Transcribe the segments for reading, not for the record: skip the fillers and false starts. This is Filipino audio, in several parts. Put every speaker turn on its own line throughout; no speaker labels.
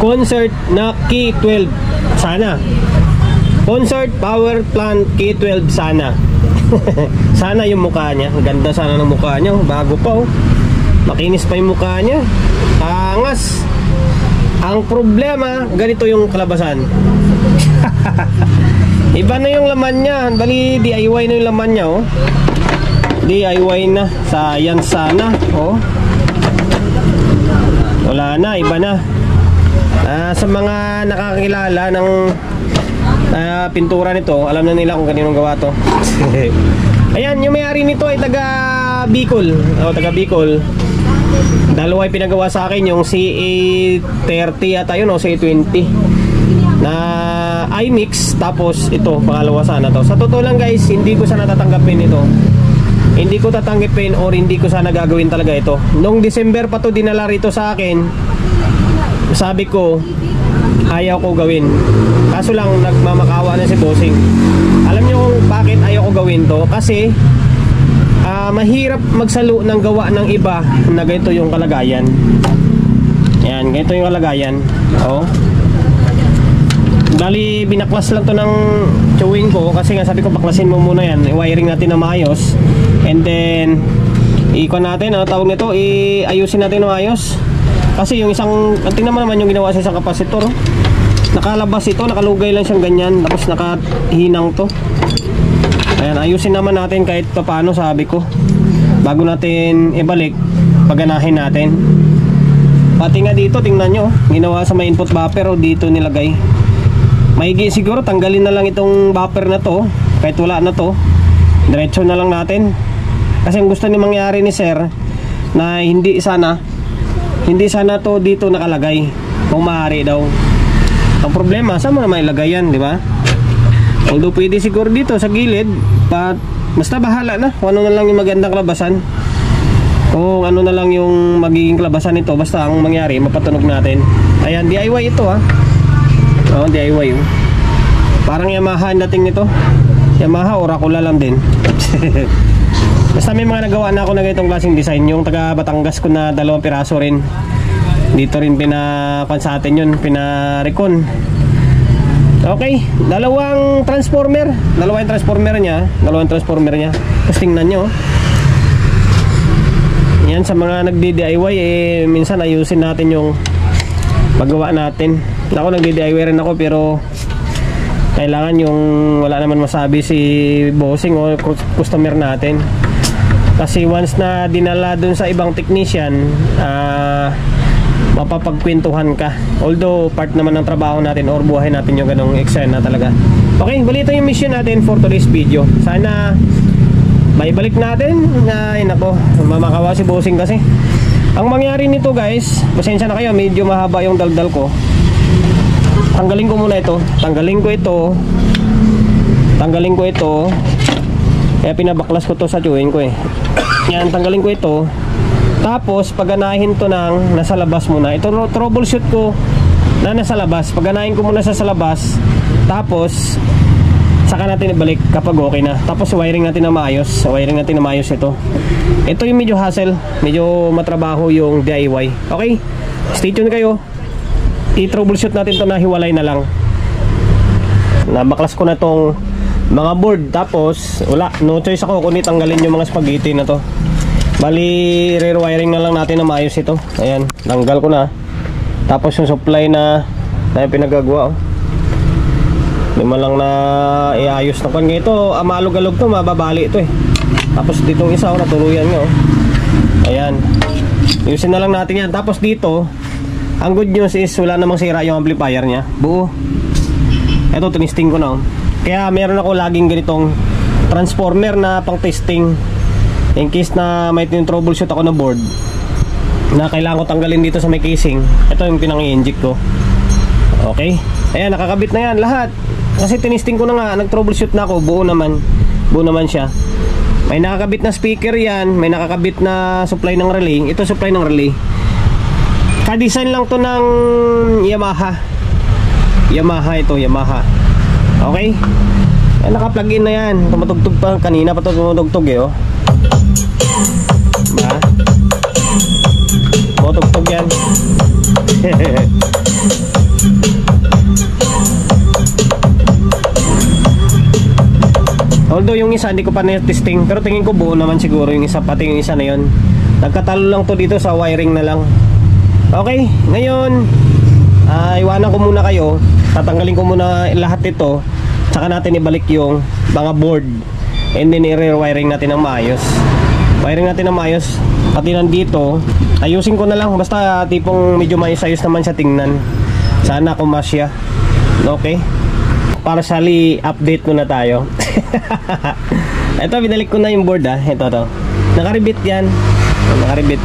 Concert na K12 sana. Concert power plant K12 sana. Sana yung mukha niya. Ganda sana ng mukha niya. Bago pa oh. Makinis pa yung mukha niya. Angas. Ang problema, ganito yung kalabasan. Iba na yung laman niya. Bali, DIY na yung laman niya oh. DIY na. Sayang sana oh. Wala na, iba na. Sa mga nakakilala ng pintura nito, alam na nila kung kaninong gawa to. Ayan, yung may-ari nito ay taga Bicol. Taga Bicol. Dalawa ay pinagawa sa akin, yung CA30 at ayun o CA20 na iMix. Tapos ito, pangalawa sana to. Sa totoo lang guys, hindi ko sana tatanggapin ito. Hindi ko tatanggapin or hindi ko sana gagawin talaga ito. Noong December pa to dinala rito sa akin. Sabi ko, ayaw ko gawin. Kaso lang nagmamakawa na si Bossing. Alam niyo kung bakit ayaw ko gawin to? Kasi mahirap magsalo ng gawa ng iba na ganito yung kalagayan. Yan, ganito yung kalagayan. Oh. Dali binaklas lang to ng chewing ko kasi nga sabi ko baklasin mo muna yan. I-wiring natin na maayos. And then ikon natin, tawag nito, iayusin natin na maayos. Kasi yung isang, tingnan mo naman yung ginawa sa isang kapasitor. Nakalabas ito, nakalugay lang siyang ganyan. Tapos nakahinang to. Ayan, ayusin naman natin kahit paano, sabi ko. Bago natin ibalik, paganahin natin. Pati nga dito, tingnan nyo, ginawa sa may input buffer o dito nilagay. Maigi siguro, tanggalin na lang itong buffer na to. Kahit wala na to, diretso na lang natin. Kasi ang gusto ni mangyari ni sir, na hindi sana to dito nakalagay. Kung maaari daw. Ang problema, saan mo na mailagay yan, di ba? Although pwede siguro dito sa gilid, but basta bahala na kung ano na lang yung magandang kalabasan. Kung ano na lang yung magiging kalabasan nito, basta ang mangyari, mapatunog natin. Ayan, DIY ito ha. Oo, DIY oh. Parang Yamaha ang dating nito. Yamaha, Oracle lang din. Basta may mga nagawa na ako na ganitong klaseng design. Yung taga Batangas ko na 2 piraso rin. Dito rin pinakuan sa atin yun, pinarecon. Okay, dalawang transformer niya. Tapos tingnan nyo. Yan, sa mga nagdi-DIY minsan ayusin natin yung paggawa natin. Ako nagdi-DIY rin ako pero kailangan yung wala naman masabi si bossing o customer natin. Kasi once na dinala dun sa ibang technician, mapapagkwentuhan ka. Although part naman ng trabaho natin or buhay natin yung ganong eksena talaga. Okay, balito yung mission natin for today's video. Sana maibalik natin. Ay nako, mamakawa si bossing kasi. Ang mangyari nito guys, pasensya na kayo, medyo mahaba yung daldal ko. Tanggalin ko muna ito. Tanggalin ko ito. Kaya pinabaklas ko to sa chewing ko eh. Yan, tanggalin ko ito. Tapos paganahin to ng nasa labas muna. Ito troubleshoot ko na nasa labas. Paganahin ko muna sa labas. Tapos saka natin ibalik kapag okay na. Tapos wiring natin na maayos. Ito. Ito yung medyo hassle, medyo matrabaho yung DIY. Okay? Stay tuned kayo. I-troubleshoot natin to na hiwalay na lang. Nabaklas ko na tong mga board. Tapos wala, no choice ako kundi tanggalin yung mga spaghetti na to. Bali, rewiring na lang natin na maayos ito. Ayan, tanggal ko na. Tapos yung supply na yung pinagagawa oh. Lima lang na iayos na kan. Ito, maalog-alog to, mababali ito eh. Tapos ditong isa oh, natuluyan nyo oh. Ayan, ayusin na lang natin yan. Tapos dito, ang good news is wala namang sira yung amplifier nya. Buo. Ito, tinisting ko na oh. Kaya meron ako laging ganitong transformer na pang testing. In case na may troubleshoot ako na board na kailangan ko tanggalin dito sa may casing, ito yung pinang-i-inject ko. Okay, ayan, nakakabit na yan lahat. Kasi tinisting ko na nga, nag-troubleshoot na ako. Buo naman siya. May nakakabit na speaker yan. May nakakabit na supply ng relay. Ito supply ng relay. Ka-design lang to ng Yamaha. Ito, Yamaha. Okay, ayan, naka-plug in na yan. Tumatugtog pa, kanina pa ito tumatugtog eh oh. Diba? Tumatugtog yan. isa hindi ko pa na-testing, pero tingin ko buo naman siguro yung isa, pati yung isa na yun. Nagkatalo lang to dito sa wiring na lang. Okay, ngayon iwanan ko muna kayo. Tatanggalin ko muna lahat ito, tsaka natin ibalik yung mga board, and then i-rewiring natin ng maayos. Wiring natin ng maayos, pati nandito ayusin ko na lang, basta tipong medyo maayos-ayos naman siya tingnan. Sana kumasya. Okay, partially update muna tayo. Ito, binalik ko na yung board ito to. Nakaribit yan. Nakaribit.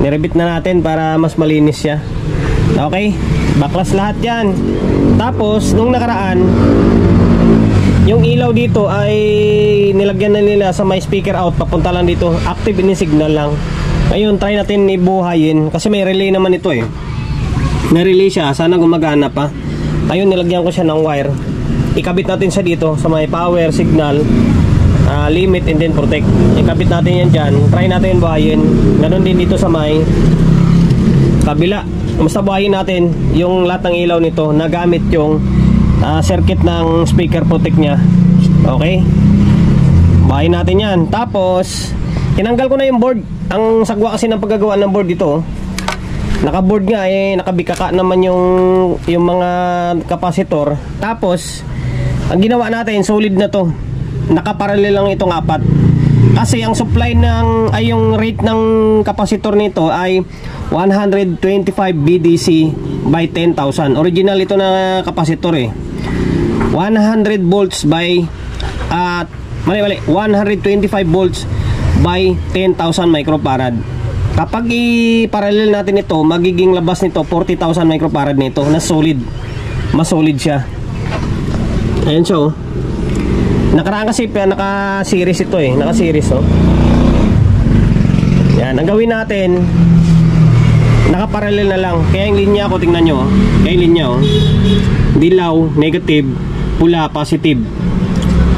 Niribit na natin para mas malinis siya. Okay, baklas lahat yan. Tapos nung nakaraan, yung ilaw dito ay nilagyan na nila sa may speaker out, papunta lang dito, active in signal lang. Ngayon try natin ibuhayin kasi may relay naman ito may relay siya, sana gumagana pa. Ayun, nilagyan ko siya ng wire. Ikabit natin siya dito sa may power, signal, limit, and then protect. Ikabit natin yan dyan. Try natin buhayin. Ganon din dito sa may kabila. Basta buhayin natin yung lahat ng ilaw nito na gamit yung circuit ng speaker protect nya. Okay, buhayin natin yan. Tapos tinanggal ko na yung board. Ang sagwa kasi ng paggagawa ng board dito, naka-board nga nakabikaka naman yung mga kapasitor. Tapos ang ginawa natin, solid na to, nakaparallel lang itong apat. Kasi ang supply yung rate ng kapasitor nito ay 125 BDC by 10,000. Original ito na kapasitor 100 volts by 125 volts by 10,000 microfarad. Kapag i-parallel natin ito, magiging labas nito 40,000 microfarad nito na solid. Mas solid siya. Ayan siya Nakaraan kasi naka-series ito naka-series Yan, ang gawin natin, naka-parallel na lang. Kaya yung linya ko, tingnan nyo Kaya yung linya dilaw, negative, pula, positive.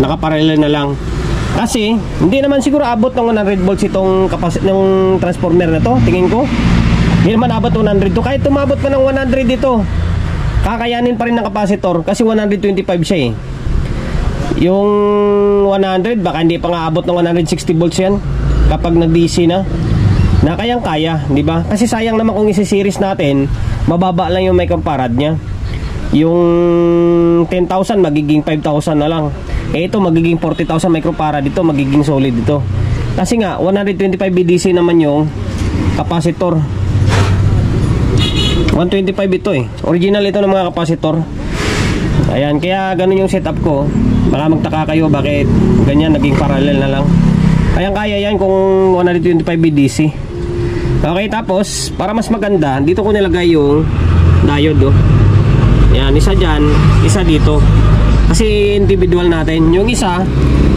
Naka-parallel na lang. Kasi hindi naman siguro abot ng 100 volts itong ng transformer na to. Tingin ko hindi naman abot 100 to. Kahit tumabot pa ng 100 dito, kakayanin pa rin ng kapasitor kasi 125 siya Yung 100 baka hindi pa nga abot ng 160 volts yan kapag nag-DC na kayang kaya, di ba? Kasi sayang naman kung isi-series natin, mababa lang yung microfarad nya. Yung 10,000 magiging 5,000 na lang. Ito magiging 40,000 microfarad, dito magiging solid ito. Kasi nga 125 BDC naman yung kapasitor. 125 ito Original ito ng mga kapasitor. Ayan, kaya ganun yung setup ko. Baka magtaka kayo bakit ganyan, naging parallel na lang. Kaya yan kung 125 BDC. Okay, tapos para mas maganda, dito ko nilagay yung diode Ayan, isa dyan, isa dito. Kasi individual natin. Yung isa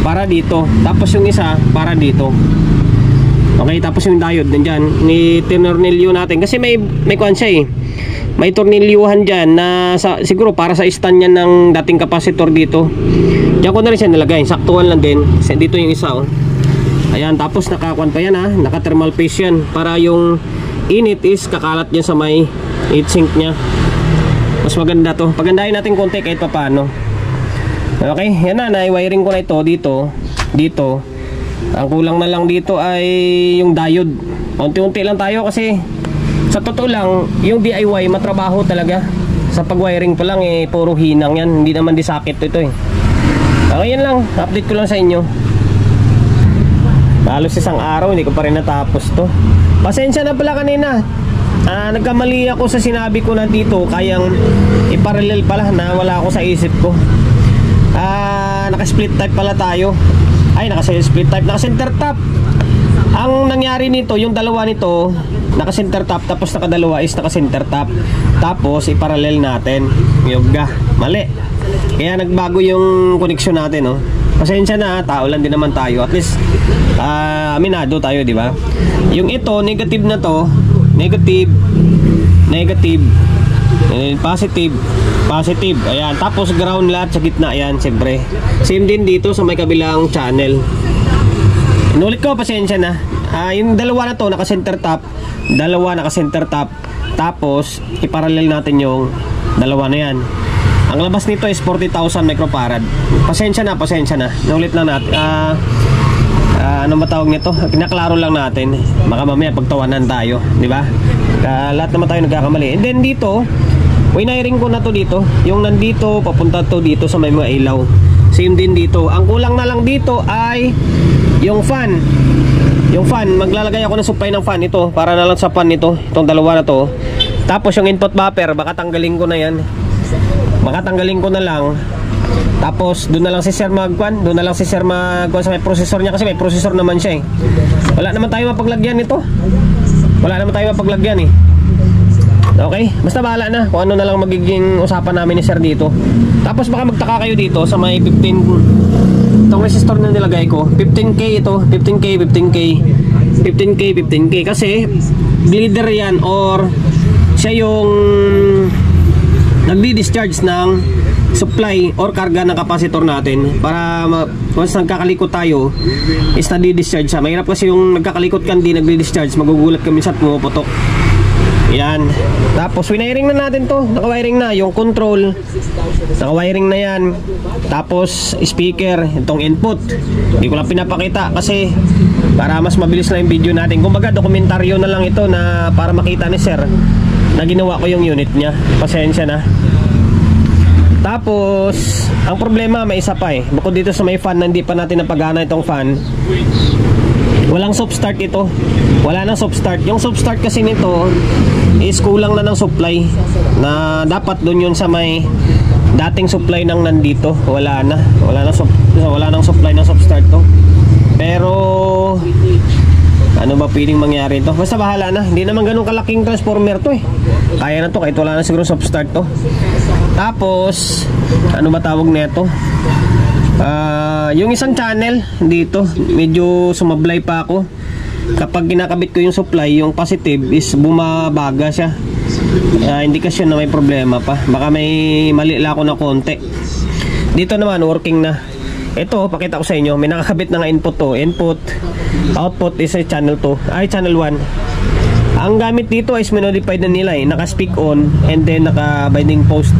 para dito, tapos yung isa para dito. Okay, tapos yung diode nandyan, ni tinornilyo natin. Kasi may kuwan siya may tornilyuhan dyan na siguro para sa stand yan ng dating kapasitor dito. Diyan ko na rin siya nilagay, saktuhan lang din. Dito yung isa Ayan, tapos nakakuan pa yan naka thermal paste yan, para yung init is kakalat yan sa may heatsink nya. Mas maganda to, pagandahin natin konti kahit pa paano. Okay, yan na-wiring ko na ito dito. Ang kulang na lang dito ay yung diode. Unti-unti lang tayo kasi sa totoo lang, yung DIY matrabaho talaga. Sa pag-wiring pa lang puro hinang yan, hindi naman disakit ito Okay, yan lang, update ko lang sa inyo. Halos isang araw hindi ko pa rin natapos to. Pasensya na pala kanina, nagkamali ako sa sinabi ko na dito kayang iparallel pala, na wala ako sa isip ko. Naka-split type pala tayo. Ay, naka-split type, naka-center top. Ang nangyari nito, yung dalawa nito naka-center top, tapos nakadalawa is naka-center top. Tapos iparallel natin. Yoga, mali. Kaya nagbago yung connection natin Pasensya na, tao lang din naman tayo. At least aminado tayo, di ba? Yung ito, negative na to, negative, positive. Ayan, tapos ground lahat sa gitna. Ayan, siyempre. Same din dito sa may kabilang channel. Inulit ko, pasensya na. Yung dalawa na to, naka-center top. Dalawa naka-center top. Tapos, iparallel natin yung dalawa na yan. Ang labas nito is 40,000 microfarad. Pasensya na. Naulit lang natin. Ano ba tawag nito? Kinaklaro lang natin. Baka mamaya pagtawanan tayo, di ba? Lahat naman tayo nagkakamali. And then dito, winaring ko na to dito. Yung nandito, papunta to dito sa may mga ilaw. Same din dito. Ang kulang na lang dito ay yung fan. Yung fan, maglalagay ako ng supply ng fan ito para na lang sa fan nito. Itong dalawa na to. Tapos yung input buffer, baka tanggalin ko na yan. Baka tanggalin ko na lang. Tapos doon na lang si Sir magkuan, sa may processor niya kasi may processor naman siya eh. Wala naman tayo mapaglagyan nito. Okay, basta bahala na kung ano na lang magiging usapan namin ni Sir dito. Tapos baka magtaka kayo dito sa may 15 itong resistor na nilagay ko. 15K ito, 15K kasi bleeder yan or siya yung nagdi-discharge ng supply or karga ng kapasitor natin para once nagkakalikot tayo is nadi-discharge siya. Mahirap kasi yung nagkakalikot ka hindi nagdi-discharge, magugulat ka minsan pumuputok. Yan. Tapos winaring na natin to. Naka-wiring na yung control. Naka-wiring na yan. Tapos speaker, itong input. Hindi ko lang pinapakita kasi para mas mabilis na yung video natin. Kumbaga dokumentaryo na lang ito na para makita ni Sir na ginawa ko yung unit niya. Pasensya na. Tapos ang problema may isa pa eh. Bukod dito sa may fan na hindi pa natin napagana itong fan, walang soft start ito. Wala nang soft start. Yung soft start kasi nito is kulang na ng supply na dapat doon yun sa may dating supply ng nandito. Wala nang supply ng soft start to. Pero ano ba pwedeng mangyari ito? Basta bahala na. Hindi naman ganun kalaking transformer to eh. Kaya na to kahit wala na siguro soft start to. Tapos ano ba tawag nito? Yung isang channel dito medyo sumablay pa ako. Kapag kinakabit ko yung supply, yung positive is bumabaga siya. Indikasyon na may problema pa. Baka may mali lang ako na konti. Dito naman working na. Ito pakita ko sa inyo, may nakakabit na nga input to. Input, output is channel 2, ay channel 1. Ang gamit dito is minodified na nila eh. Naka speak on and then naka binding post.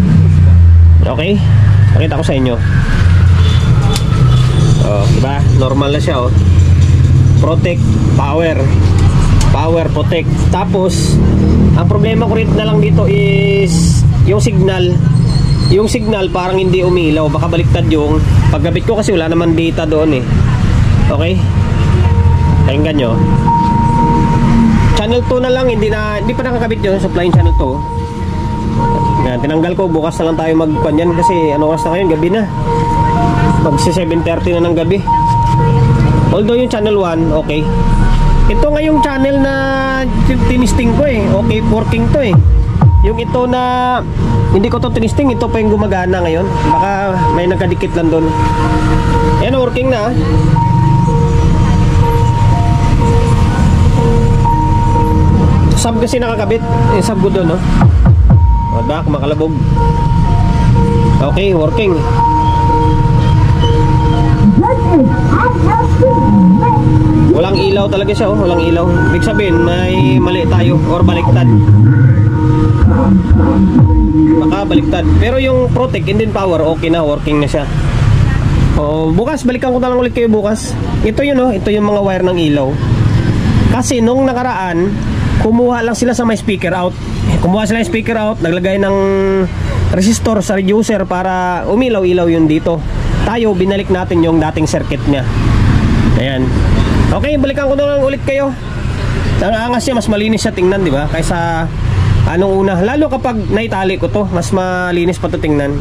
Okay, pakita ko sa inyo. Diba? Normal na siya oh. Protect, power, protect. Tapos ang problema ko rin na lang dito is yung signal. Yung signal parang hindi umilaw. Baka baliktad yung pagkabit ko kasi wala naman data doon eh. Okay, pakinggan nyo. Channel 2 na lang, hindi pa nakakabit yung supply yung channel 2. Yan, tinanggal ko. Bukas na lang tayo magpanyan kasi ano oras na ngayon, gabi na. Magsi 7:30 na ng gabi. Although yung channel 1, okay. Ito nga yung channel na tinisting ko eh. Okay, working to eh. Yung ito na hindi ko to tinisting, ito pa yung gumagana ngayon. Baka may nagkadikit lang doon. Yan, working na. Sub kasi nakakabit. Yung sub ko doon, no? O, dak, makalabog. Okay, working. Walang ilaw talaga siya, oh. Walang ilaw. Ibig sabihin, may mali tayo or baliktad. Baka baliktad. Pero yung protect and then power, okay na, working na siya. Bukas, balikan ko na lang ulit kayo bukas. Ito yun, oh. Ito yung mga wire ng ilaw. Kasi nung nakaraan, kumuha lang sila sa may speaker out. Kumuha sila ng speaker out, naglagay ng resistor sa reducer para umilaw-ilaw yun dito. Tayo, binalik natin yung dating circuit niya. Ayan. Okay, balikan ko na lang ulit kayo. Ang angas niya, mas malinis siya tingnan, di ba? Kaysa anong una. Lalo kapag naitali ko to, mas malinis pa to tingnan.